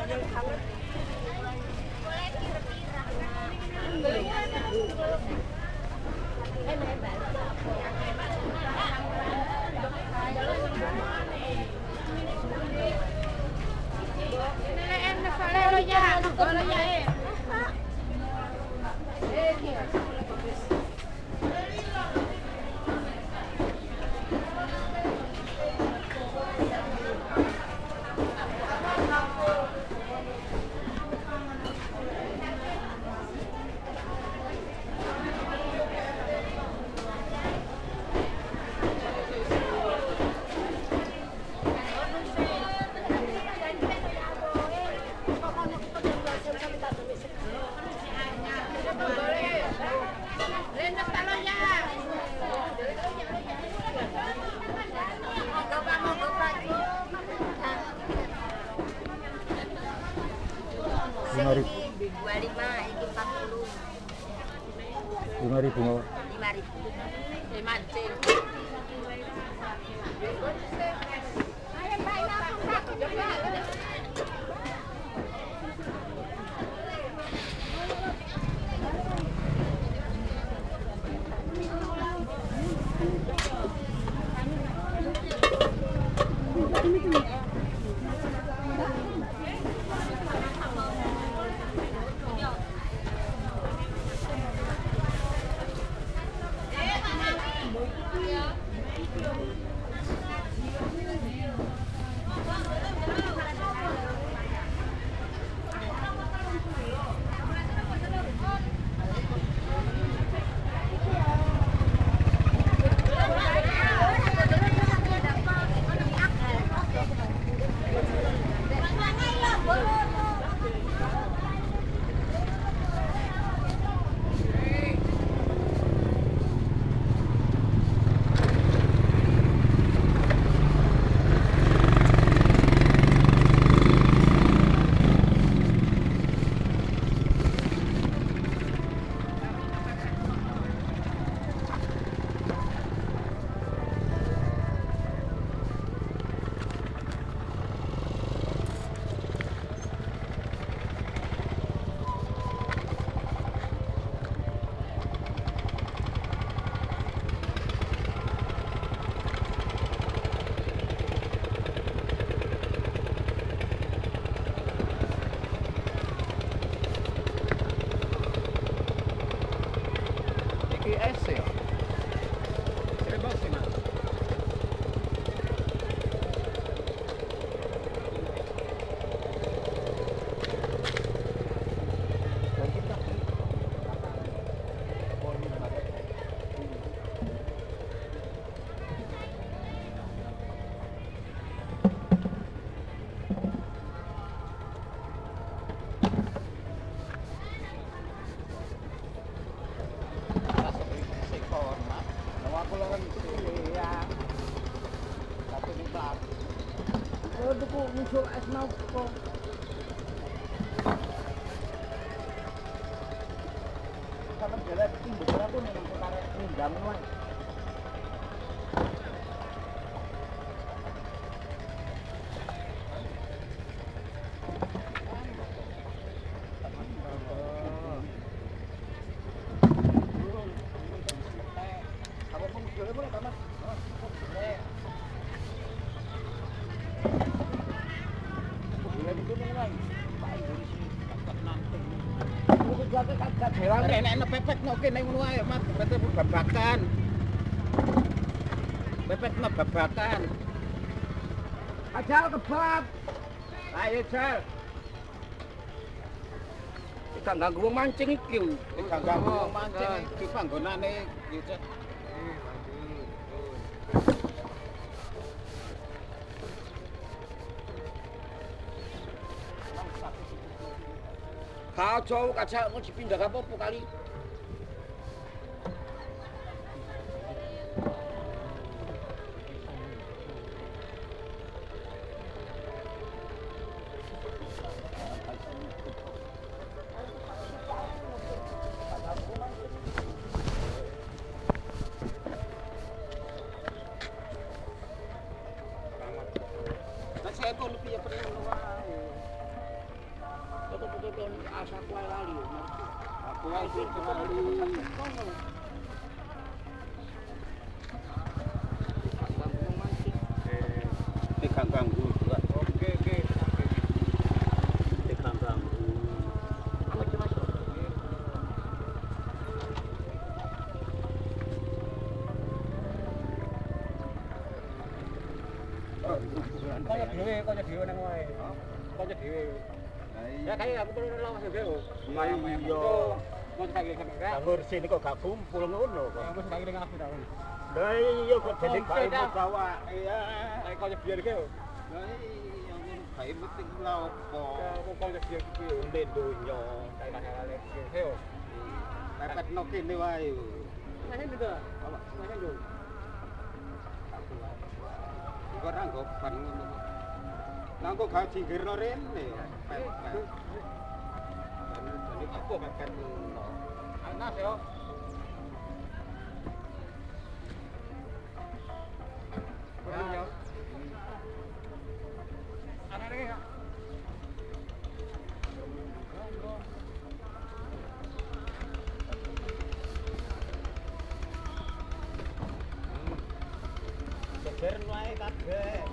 5.000 mancing. muncul es mau kok. Sama jalan tinggi berapa nih yang perkara pinjam wae. Nek pepet no kene ngono ae, Mas. Berarti babakan. Pepet no babakan. Ajal kebab. Ayo, Jal. Kita ganggu wong mancing iki. Kita ganggu wong mancing iki panggonane iki, Cek. Kacau, kaca mau dipindah apa kali? Nah, saya tuh lebih ya pernah wae. Asa aku lali. Aku wae lali. Tegang ganggu juga. Oke. Tegang ganggu. Apa cuma Kaya dhewe nang wae. Kaya dhewe. Ya kaya aku perlu lawas dhewe. Iya. Mau sakit sampe Anggur sini kok gak kumpul ngono kok. aku sakit ning aku ta. Lah iya kok dadi bae bawa iya. Kaya biar ke. Lah iya ngono bae meting lha opo. Aku kaya biar iki. Ndek donya. Kaya kaya ke. Pepetno kene wae. Mana itu? Apa? Mana itu? Aku wae. Iku ora nggoban ngono. Lah kok gak jinggirno rene. Pepet. Jadi apa pepet ngono? Anas yo. Ya. Anak ini ya. Jejer wae kabeh.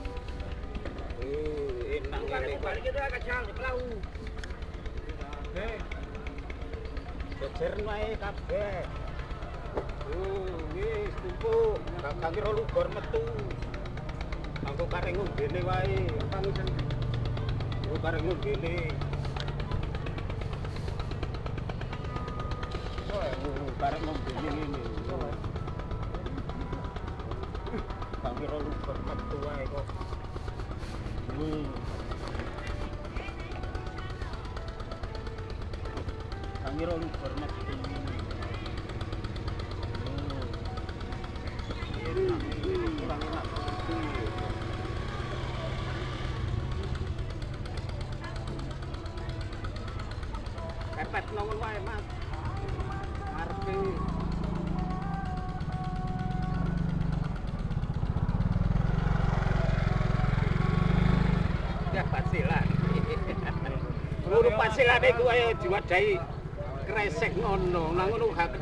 Enak ngene kok. Kita kacang di perahu. Jejer wae kabeh. Wis tumpuk. Gak kira lugor metu. Aku kareng ngombene wae. Pangusen. Aku kareng ngombene. Kareng ngombene ngene. Gak kira lugor metu wae kok. Kami rolling format kurang enak. Pepet nongol wae mas. Ngarepe. Ya pasilan. Guru pasilan iku ae diwadahi kresek ngono, nang ngono gak